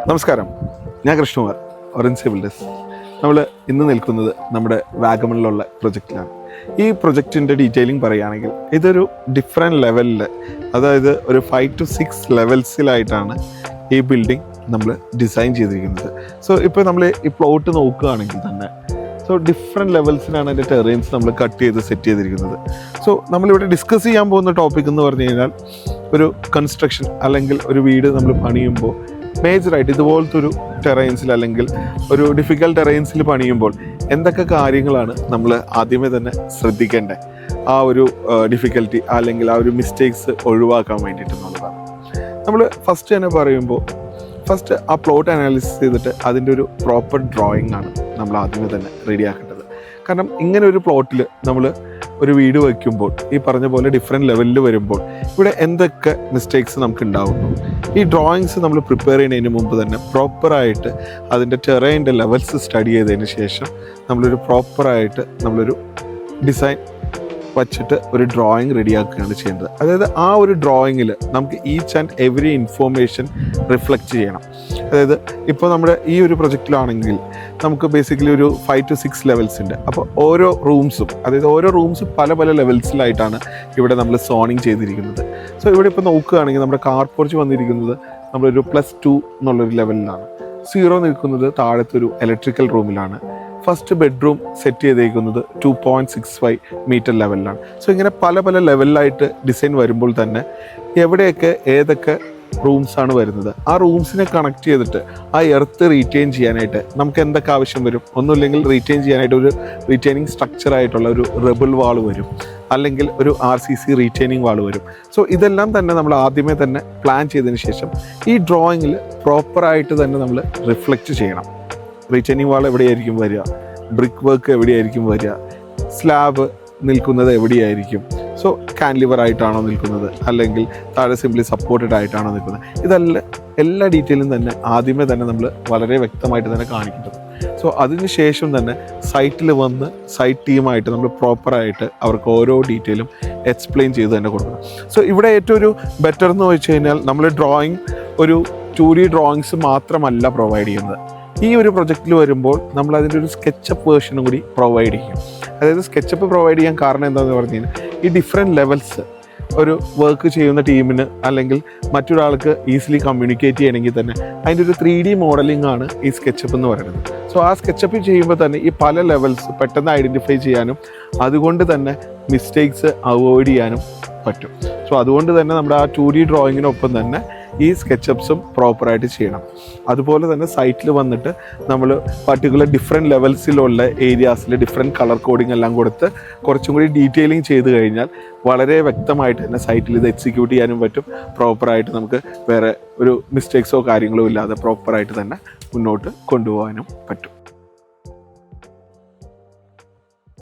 നമസ്കാരം, ഞാൻ Krishnakumar, orange builders. നമ്മൾ ഇന്ന് നിൽക്കുന്നത് നമ്മുടെ വാഗമണിലുള്ള പ്രൊജക്റ്റിലാണ്. ഈ പ്രൊജക്റ്റിൻ്റെ ഡീറ്റെയിലിംഗ് പറയുകയാണെങ്കിൽ ഇതൊരു ഡിഫറെൻറ്റ് ലെവലിൽ, അതായത് ഒരു 5 to 6 ലെവൽസിലായിട്ടാണ് ഈ ബിൽഡിംഗ് നമ്മൾ ഡിസൈൻ ചെയ്തിരിക്കുന്നത്. സോ ഇപ്പോൾ നമ്മൾ ഈ പ്ലോട്ട് നോക്കുകയാണെങ്കിൽ തന്നെ ഡിഫറെൻറ്റ് ലെവൽസിലാണ് അതിൻ്റെ ടെറൈൻസ് നമ്മൾ കട്ട് ചെയ്ത് സെറ്റ് ചെയ്തിരിക്കുന്നത്. സോ നമ്മളിവിടെ ഡിസ്കസ് ചെയ്യാൻ പോകുന്ന ടോപ്പിക് എന്ന് പറഞ്ഞു കഴിഞ്ഞാൽ, ഒരു കൺസ്ട്രക്ഷൻ അല്ലെങ്കിൽ ഒരു വീട് നമ്മൾ പണിയുമ്പോൾ മേജറായിട്ട് ഇതുപോലത്തെ ഒരു ടെറൈൻസിൽ അല്ലെങ്കിൽ ഒരു ഡിഫിക്കൽട്ട് ടെറൈൻസിൽ പണിയുമ്പോൾ എന്തൊക്കെ കാര്യങ്ങളാണ് നമ്മൾ ആദ്യമേ തന്നെ ശ്രദ്ധിക്കേണ്ടത്, ആ ഒരു ഡിഫിക്കൽറ്റി അല്ലെങ്കിൽ ആ ഒരു മിസ്റ്റേക്സ് ഒഴിവാക്കാൻ വേണ്ടിയിട്ടെന്നുള്ളതാണ്. നമ്മൾ ഫസ്റ്റ് തന്നെ പറയുമ്പോൾ ഫസ്റ്റ് ആ പ്ലോട്ട് അനാലിസിസ് ചെയ്തിട്ട് അതിൻ്റെ ഒരു പ്രോപ്പർ ഡ്രോയിങ് ആണ് നമ്മൾ ആദ്യമേ തന്നെ റെഡിയാക്കേണ്ടത്. കാരണം ഇങ്ങനെ ഒരു പ്ലോട്ടിൽ നമ്മൾ ഒരു വീട് വയ്ക്കുമ്പോൾ ഈ പറഞ്ഞ പോലെ ഡിഫറെൻറ്റ് ലെവലിൽ വരുമ്പോൾ ഇവിടെ എന്തൊക്കെ മിസ്റ്റേക്സ് നമുക്ക് ഉണ്ടാകുന്നു, ഈ ഡ്രോയിങ്സ് നമ്മൾ പ്രിപ്പയർ ചെയ്യുന്നതിന് മുമ്പ് തന്നെ പ്രോപ്പറായിട്ട് അതിൻ്റെ ടെറൈൻ്റെ ലെവൽസ് സ്റ്റഡി ചെയ്തതിന് ശേഷം നമ്മളൊരു പ്രോപ്പറായിട്ട് നമ്മളൊരു ഡിസൈൻ വച്ചിട്ട് ഒരു ഡ്രോയിങ് റെഡിയാക്കുകയാണ് ചെയ്യേണ്ടത്. അതായത് ആ ഒരു ഡ്രോയിങ്ങിൽ നമുക്ക് each and every information reflect ചെയ്യണം. അതായത് ഇപ്പോൾ നമ്മുടെ ഈ ഒരു പ്രൊജക്റ്റിലാണെങ്കിൽ നമുക്ക് ബേസിക്കലി ഒരു 5 to 6 ലെവൽസ് ഉണ്ട്. അപ്പോൾ ഓരോ റൂംസും പല പല ലെവൽസിലായിട്ടാണ് ഇവിടെ നമ്മൾ സോണിങ് ചെയ്തിരിക്കുന്നത്. സോ ഇവിടെ ഇപ്പോൾ നോക്കുകയാണെങ്കിൽ നമ്മുടെ കാർ പോർച്ച് വന്നിരിക്കുന്നത് നമ്മളൊരു +2 എന്നുള്ളൊരു ലെവലിലാണ്. 0 നിൽക്കുന്നത് താഴത്തൊരു ഇലക്ട്രിക്കൽ റൂമിലാണ്. ഫസ്റ്റ് ബെഡ്റൂം സെറ്റ് ചെയ്തേക്കുന്നത് 2.65 മീറ്റർ ലെവലിലാണ്. സോ ഇങ്ങനെ പല പല ലെവലിലായിട്ട് ഡിസൈൻ വരുമ്പോൾ തന്നെ എവിടെയൊക്കെ ഏതൊക്കെ റൂംസാണ് വരുന്നത്, ആ റൂംസിനെ കണക്ട് ചെയ്തിട്ട് ആ എർത്ത് റീറ്റെയിൻ ചെയ്യാനായിട്ട് നമുക്ക് എന്തൊക്കെ ആവശ്യം വരും. ഒന്നുമില്ലെങ്കിൽ റീറ്റെയിൻ ചെയ്യാനായിട്ട് ഒരു റീറ്റെയിനിങ് സ്ട്രക്ചറായിട്ടുള്ള ഒരു റെബിൾ വാൾ വരും, അല്ലെങ്കിൽ ഒരു RCC റീറ്റെയിനിങ് വാൾ വരും. സോ ഇതെല്ലാം തന്നെ നമ്മൾ ആദ്യമേ തന്നെ പ്ലാൻ ചെയ്തതിന് ശേഷം ഈ ഡ്രോയിങ്ങിൽ പ്രോപ്പറായിട്ട് തന്നെ നമ്മൾ റിഫ്ലക്റ്റ് ചെയ്യണം. റീറ്റെയിനിങ് വാൾ എവിടെയായിരിക്കും വരിക, ബ്രിക്ക് വർക്ക് എവിടെയായിരിക്കും വരിക, സ്ലാബ് നിൽക്കുന്നത് എവിടെയായിരിക്കും, സോ കാൻലിവർ ആയിട്ടാണോ നിൽക്കുന്നത് അല്ലെങ്കിൽ താഴെ സിംപ്ലി സപ്പോർട്ടഡ് ആയിട്ടാണോ നിൽക്കുന്നത്, ഇതെല്ലാം എല്ലാ ഡീറ്റെയിലും തന്നെ ആദ്യമേ തന്നെ നമ്മൾ വളരെ വ്യക്തമായിട്ട് തന്നെ കാണിക്കേണ്ടത്. സോ അതിന് ശേഷം തന്നെ സൈറ്റിൽ വന്ന് സൈറ്റ് ടീമായിട്ട് നമ്മൾ പ്രോപ്പറായിട്ട് അവർക്ക് ഓരോ ഡീറ്റെയിലും എക്സ്പ്ലെയിൻ ചെയ്ത് തന്നെ കൊടുക്കണം. സോ ഇവിടെ ഏറ്റവും ഒരു ബെറ്റർ എന്ന് വെച്ച് കഴിഞ്ഞാൽ നമ്മൾ ഡ്രോയിങ് ഒരു 2D ഡ്രോയിങ്സ് മാത്രമല്ല പ്രൊവൈഡ് ചെയ്യുന്നത്. ഈ ഒരു പ്രൊജക്റ്റിൽ വരുമ്പോൾ നമ്മൾ അതിൻ്റെ ഒരു സ്കെച്ചപ്പ് വേർഷനും കൂടി പ്രൊവൈഡ് ചെയ്യും. അതായത് സ്കെച്ചപ്പ് പ്രൊവൈഡ് ചെയ്യാൻ കാരണം എന്താണെന്ന് പറഞ്ഞു കഴിഞ്ഞാൽ, ഈ ഡിഫറെൻറ്റ് ലെവൽസ് ഒരു വർക്ക് ചെയ്യുന്ന ടീമിന് അല്ലെങ്കിൽ മറ്റൊരാൾക്ക് ഈസിലി കമ്മ്യൂണിക്കേറ്റ് ചെയ്യണമെങ്കിൽ തന്നെ അതിൻ്റെ ഒരു 3D മോഡലിംഗ് ആണ് ഈ സ്കെച്ചപ്പ് എന്ന് പറയുന്നത്. സോ ആ സ്കെച്ചപ്പ് ചെയ്യുമ്പോൾ തന്നെ ഈ പല ലെവൽസ് പെട്ടെന്ന് ഐഡൻറ്റിഫൈ ചെയ്യാനും അതുകൊണ്ട് തന്നെ മിസ്റ്റേക്സ് അവോയ്ഡ് ചെയ്യാനും പറ്റും. സോ അതുകൊണ്ട് തന്നെ നമ്മുടെ ആ 2D ഡ്രോയിങ്ങിനൊപ്പം തന്നെ ഈ സ്കെച്ചപ്സും പ്രോപ്പറായിട്ട് ചെയ്യണം. അതുപോലെ തന്നെ സൈറ്റിൽ വന്നിട്ട് നമ്മൾ പർട്ടിക്കുലർ ഡിഫറെൻറ്റ് ലെവൽസിലുള്ള ഏരിയാസിൽ ഡിഫറെൻറ്റ് കളർ കോഡിങ് എല്ലാം കൊടുത്ത് കുറച്ചും കൂടി ഡീറ്റെയിലിംഗ് ചെയ്ത് കഴിഞ്ഞാൽ വളരെ വ്യക്തമായിട്ട് തന്നെ സൈറ്റിൽ ഇത് എക്സിക്യൂട്ട് ചെയ്യാനും പറ്റും. പ്രോപ്പറായിട്ട് നമുക്ക് വേറെ ഒരു മിസ്റ്റേക്സോ കാര്യങ്ങളോ ഇല്ലാതെ പ്രോപ്പറായിട്ട് തന്നെ മുന്നോട്ട് കൊണ്ടുപോകാനും പറ്റും.